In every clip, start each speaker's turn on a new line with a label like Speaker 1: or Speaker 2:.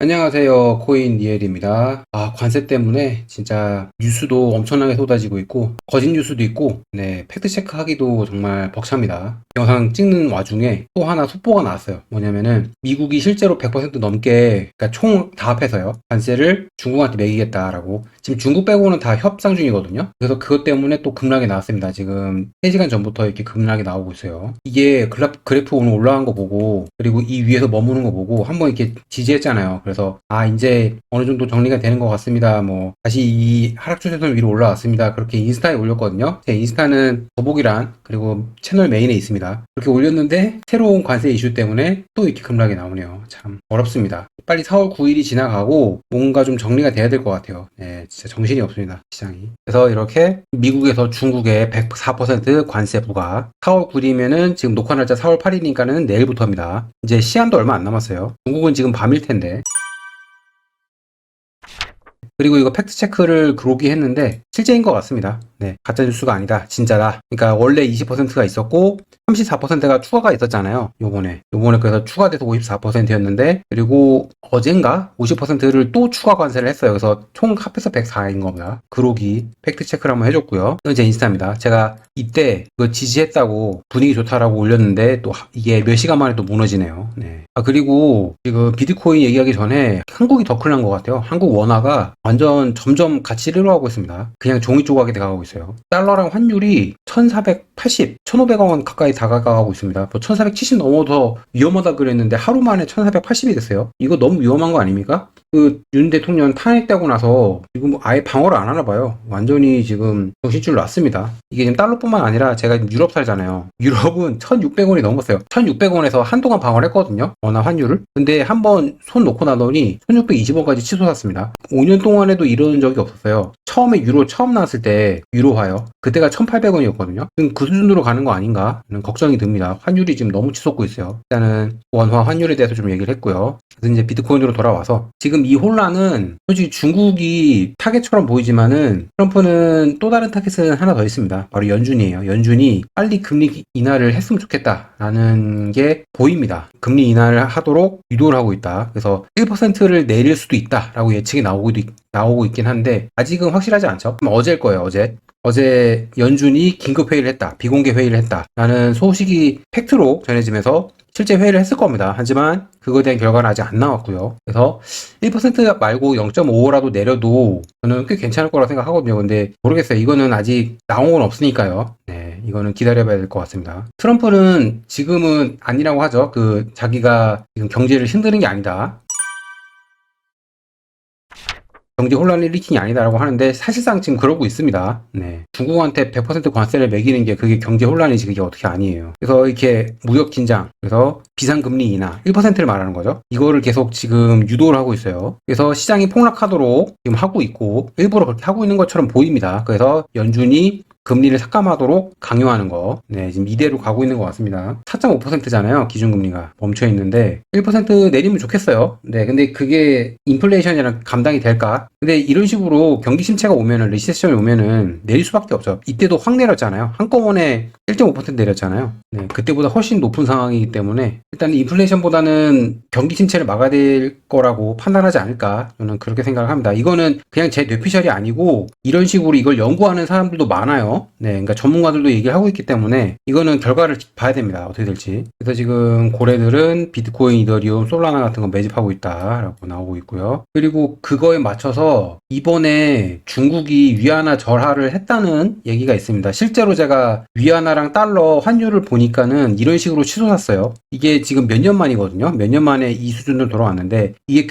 Speaker 1: 안녕하세요. 코인 리엘입니다. 관세 때문에 진짜 뉴스도 엄청나게 쏟아지고 있고, 거짓 뉴스도 있고, 네, 팩트체크 하기도 정말 벅찹니다. 영상 찍는 와중에 또 하나 속보가 나왔어요. 뭐냐면은, 미국이 실제로 100% 넘게, 그러니까 총 다 합해서요. 관세를 중국한테 매기겠다라고. 지금 중국 빼고는 다 협상 중이거든요. 그래서 그것 때문에 또 급락이 나왔습니다. 지금 3시간 전부터 이렇게 급락이 나오고 있어요. 이게 그래프 오늘 올라간 거 보고, 그리고 이 위에서 머무는 거 보고 한번 이렇게 지지했잖아요. 그래서 이제 어느 정도 정리가 되는 것 같습니다. 뭐 다시 이 하락 추세선 위로 올라왔습니다. 그렇게 인스타에 올렸거든요. 제 인스타는 더보기란 그리고 채널 메인에 있습니다. 그렇게 올렸는데 새로운 관세 이슈 때문에 또 이렇게 급락이 나오네요. 참 어렵습니다. 빨리 4월 9일이 지나가고 뭔가 좀 정리가 돼야 될 것 같아요. 네, 진짜 정신이 없습니다. 시장이. 그래서 이렇게 미국에서 중국에 104% 관세 부과. 4월 9일이면은 지금 녹화 날짜 4월 8일이니까는 내일부터입니다. 이제 시한도 얼마 안 남았어요. 중국은 지금 밤일 텐데. 그리고 이거 팩트 체크를 그러기 했는데 실제인 것 같습니다. 네, 가짜 뉴스가 아니다, 진짜다. 그러니까 원래 20%가 있었고 34%가 추가가 있었잖아요. 요번에 그래서 추가돼서 54%였는데 그리고 어젠가 50%를 또 추가 관세를 했어요. 그래서 총 합해서 104인 겁니다. 그러기 팩트 체크를 한번 해줬고요. 이건 제 인스타입니다. 제가 이때 그거 지지했다고 분위기 좋다라고 올렸는데 또 이게 몇 시간 만에 또 무너지네요. 네. 그리고 지금 비트코인 얘기하기 전에 한국이 더 큰일 난 것 같아요. 한국 원화가 완전 점점 가치를 잃어가고 있습니다. 그냥 종이 조각이 돼가고 있어요. 달러랑 환율이 1480, 1500원 가까이 다가가고 있습니다. 뭐 1470 넘어서 위험하다 그랬는데 하루 만에 1480이 됐어요. 이거 너무 위험한 거 아닙니까? 그 윤 대통령 탄핵되고 나서 지금 뭐 아예 방어를 안 하나 봐요. 완전히 지금 정신줄 났습니다. 이게 지금 달러뿐만 아니라 제가 지금 유럽 살잖아요. 유럽은 1600원이 넘었어요. 1600원에서 한동안 방어를 했거든요. 원화 환율을. 근데 한번 손 놓고 나더니 1620원까지 치솟았습니다. 5년 동안에도 이런 적이 없었어요. 처음에 유로 처음 나왔을 때 유로화요. 그때가 1800원이었거든요. 지금 그 수준으로 가는 거 아닌가 하는 걱정이 듭니다. 환율이 지금 너무 치솟고 있어요. 일단은 원화 환율에 대해서 좀 얘기를 했고요. 그래서 이제 비트코인으로 돌아와서 지금 이 혼란은 솔직히 중국이 타겟처럼 보이지만은 트럼프는 또 다른 타겟은 하나 더 있습니다. 바로 연준이에요. 연준이 빨리 금리 인하를 했으면 좋겠다라는 게 보입니다. 금리 인하를 하도록 유도를 하고 있다. 그래서 1%를 내릴 수도 있다라고 예측이 나오고 있긴 한데 아직은 확실하지 않죠. 어제일 거예요. 어제 연준이 긴급 회의를 했다. 비공개 회의를 했다. 라는 소식이 팩트로 전해지면서 실제 회의를 했을 겁니다. 하지만 그거에 대한 결과는 아직 안 나왔고요. 그래서 1% 말고 0.5라도 내려도 저는 꽤 괜찮을 거라고 생각하거든요. 근데 모르겠어요. 이거는 아직 나온 건 없으니까요. 네, 이거는 기다려봐야 될 것 같습니다. 트럼프는 지금은 아니라고 하죠. 자기가 지금 경제를 흔드는 게 아니다. 경제 혼란을 일으킨 게 아니다라고 하는데 사실상 지금 그러고 있습니다. 네. 중국한테 100% 관세를 매기는 게 그게 경제 혼란이지 그게 어떻게 아니에요. 그래서 이렇게 무역 긴장, 그래서 비상금리 인하 1%를 말하는 거죠. 이거를 계속 지금 유도를 하고 있어요. 그래서 시장이 폭락하도록 지금 하고 있고 일부러 그렇게 하고 있는 것처럼 보입니다. 그래서 연준이 금리를 삭감하도록 강요하는 거. 네, 지금 이대로 가고 있는 것 같습니다. 4.5%잖아요. 기준금리가 멈춰 있는데 1% 내리면 좋겠어요. 네, 근데 그게 인플레이션이랑 감당이 될까? 근데 이런 식으로 경기 침체가 오면은 리세션이 오면은 내릴 수밖에 없죠. 이때도 확 내렸잖아요. 한꺼번에 1.5% 내렸잖아요. 네, 그때보다 훨씬 높은 상황이기 때문에 일단 인플레이션보다는 경기 침체를 막아야 될 거라고 판단하지 않을까? 저는 그렇게 생각을 합니다. 이거는 그냥 제 뇌피셜이 아니고 이런 식으로 이걸 연구하는 사람들도 많아요. 네, 그러니까 전문가들도 얘기를 하고 있기 때문에 이거는 결과를 봐야 됩니다. 어떻게 될지. 그래서 지금 고래들은 비트코인, 이더리움, 솔라나 같은 거 매집하고 있다라고 나오고 있고요. 그리고 그거에 맞춰서 이번에 중국이 위안화 절하를 했다는 얘기가 있습니다. 실제로 제가 위안화랑 달러 환율을 보니까는 이런 식으로 치솟았어요. 이게 지금 몇 년 만이거든요. 몇 년 만에 이 수준으로 돌아왔는데 이게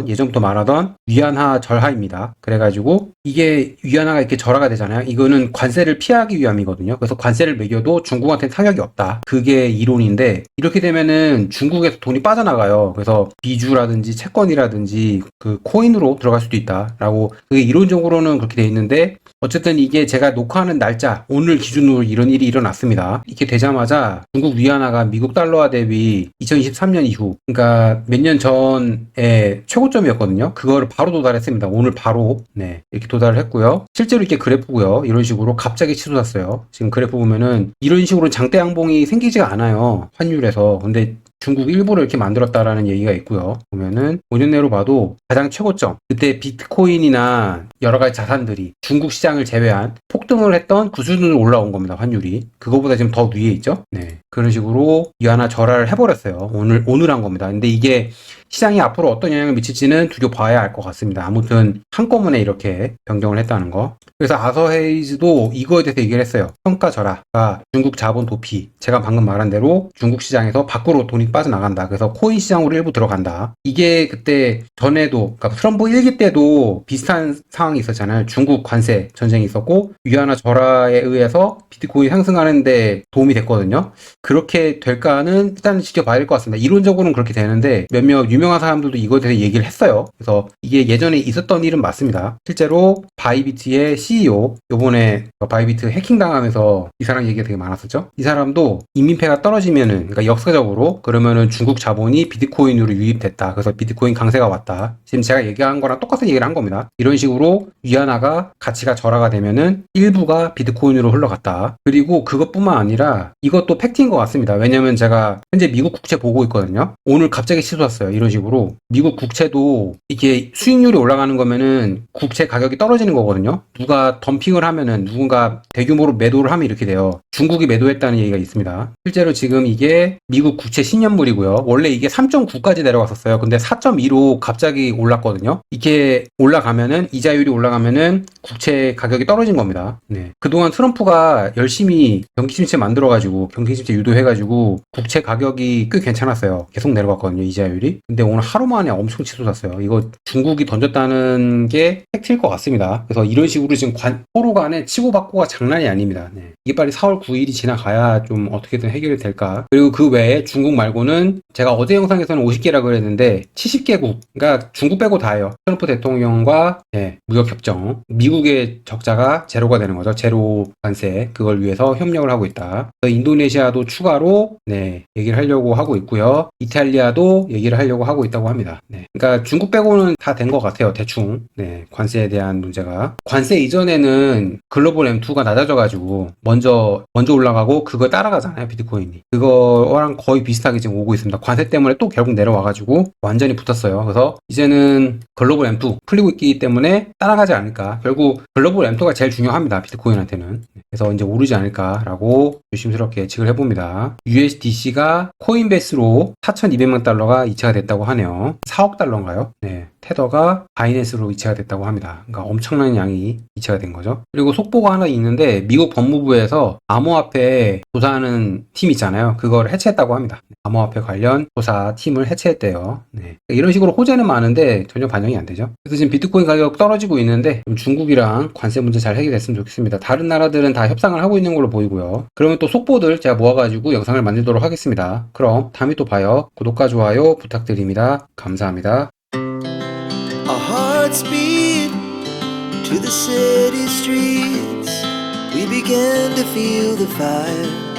Speaker 1: 예전부터 말하던 위안화 절하입니다. 그래가지고 이게 위안화가 이렇게 절하가 되잖아요. 이거는 관세를 피하기 위함이거든요. 그래서 관세를 매겨도 중국한테 타격이 없다. 그게 이론인데 이렇게 되면은 중국에서 돈이 빠져나가요. 그래서 비주라든지 채권이라든지 그 코인으로 들어갈 수도 있다라고 그게 이론적으로는 그렇게 돼 있는데 어쨌든 이게 제가 녹화하는 날짜 오늘 기준으로 이런 일이 일어났습니다. 이렇게 되자마자 중국 위안화가 미국 달러화 대비 2023년 이후 그러니까 몇 년 전에 최고점이었거든요. 그거를 바로 도달했습니다. 오늘 바로 네 이렇게 도달을 했고요. 실제로 이렇게 그래프고요. 이런 식으로 갑자기 치솟았어요. 지금 그래프 보면은 이런 식으로 장대 양봉이 생기지가 않아요. 환율에서. 근데 중국 일부를 이렇게 만들었다라는 얘기가 있고요. 보면은 5년 내로 봐도 가장 최고점, 그때 비트코인이나 여러 가지 자산들이 중국 시장을 제외한 폭등을 했던 그 수준으로 올라온 겁니다. 환율이. 그거보다 지금 더 위에 있죠. 네. 그런 식으로 위안화 절하를 해버렸어요. 오늘 한 겁니다. 근데 이게 시장이 앞으로 어떤 영향을 미칠지는 두고봐야 알 것 같습니다. 아무튼 한꺼번에 이렇게 변경을 했다는 거. 그래서 아서 헤이즈도 이거에 대해서 얘기를 했어요. 평가 절하가 중국 자본 도피, 제가 방금 말한 대로 중국 시장에서 밖으로 돈이 빠져나간다. 그래서 코인 시장으로 일부 들어간다. 이게 그때 전에도, 그러니까 트럼프 1기 때도 비슷한 상황이 있었잖아요. 중국 관세 전쟁이 있었고 위안화 절하에 의해서 비트코인 상승하는데 도움이 됐거든요. 그렇게 될까는 일단 지켜봐야 될 것 같습니다. 이론적으로는 그렇게 되는데 몇몇 유명한 사람들도 이거에 대해서 얘기를 했어요. 그래서 이게 예전에 있었던 일은 맞습니다. 실제로 바이비트의 CEO, 요번에 바이비트 해킹당하면서 이 사람 얘기가 되게 많았었죠. 이 사람도 인민폐가 떨어지면은, 그러니까 역사적으로 그러면은 중국 자본이 비트코인으로 유입됐다. 그래서 비트코인 강세가 왔다. 지금 제가 얘기한 거랑 똑같은 얘기를 한 겁니다. 이런 식으로 위안화가 가치가 절하가 되면은 일부가 비트코인으로 흘러갔다. 그리고 그것뿐만 아니라 이것도 팩트인 것 같습니다. 왜냐면 제가 현재 미국 국채 보고 있거든요. 오늘 갑자기 치솟았어요. 이런 식으로. 미국 국채도 이게 수익률이 올라가는 거면은 국채 가격이 떨어지는 거거든요. 누가 덤핑을 하면은, 누군가 대규모로 매도를 하면 이렇게 돼요. 중국이 매도했다는 얘기가 있습니다. 실제로 지금 이게 미국 국채 10년물이고요. 원래 이게 3.9까지 내려갔었어요. 근데 4.2로 갑자기 올랐거든요. 이게 올라가면은, 이자율이 올라가면은 국채 가격이 떨어진 겁니다. 네. 그동안 트럼프가 열심히 경기침체 만들어가지고, 경기침체 유도해가지고 국채 가격이 꽤 괜찮았어요. 계속 내려갔거든요, 이자율이. 근데 오늘 하루 만에 엄청 치솟았어요. 이거 중국이 던졌다는 게 팩트일 것 같습니다. 그래서 이런 식으로 지금 서로 간에 치고받고가 장난이 아닙니다. 네. 이게 빨리 4월 9일이 지나가야 좀 어떻게든 해결이 될까. 그리고 그 외에 중국 말고는 제가 어제 영상에서는 50개라고 그랬는데 70개국, 그러니까 중국 빼고 다예요. 트럼프 대통령과 무역협정, 미국의 적자가 제로가 되는 거죠. 제로 관세, 그걸 위해서 협력을 하고 있다. 인도네시아도 추가로 얘기를 하려고 하고 있고요. 이탈리아도 얘기를 하려고 하고 있다고 합니다. 그러니까 중국 빼고는 다 된 것 같아요. 대충. 관세에 대한 문제가. 관세 이전에는 글로벌 M2가 낮아져가지고 먼저 올라가고 그걸 따라가잖아요. 비트코인이. 그거랑 거의 비슷하게 지금 오고 있습니다. 관세 때문에 또 결국 내려와가지고 완전히 붙었어요. 그래서 이제는 글로벌 M2 풀리고 있기 때문에 따라가지 않을까. 결국 글로벌 M2가 제일 중요합니다. 비트코인한테는. 그래서 이제 오르지 않을까라고 조심스럽게 예측을 해봅니다. USDC가 코인베이스로 4,200만 달러가 이체가 됐다고 하네요. 4억 달러인가요? 테더가 바이낸스로 이체가 됐다고 합니다. 그러니까 엄청난 양이 이체가 된 거죠. 그리고 속보가 하나 있는데 미국 법무부에서 암호화폐 조사하는 팀 있잖아요. 그걸 해체했다고 합니다. 암호화폐 관련 조사 팀을 해체했대요. 이런 식으로 호재는 많은데 전혀 반영이 안 되죠. 그래서 지금 비트코인 가격 떨어지고 있는데 중국이랑 관세 문제 잘 해결됐으면 좋겠습니다. 다른 나라들은 다 협상을 하고 있는 걸로 보이고요. 그러면 또 속보들 제가 모아가지고 영상을 만들도록 하겠습니다. 그럼 다음에 또 봐요. 구독과 좋아요 부탁드립니다. 감사합니다.
Speaker 2: Our hearts beat to the city streets. We began to feel the fire.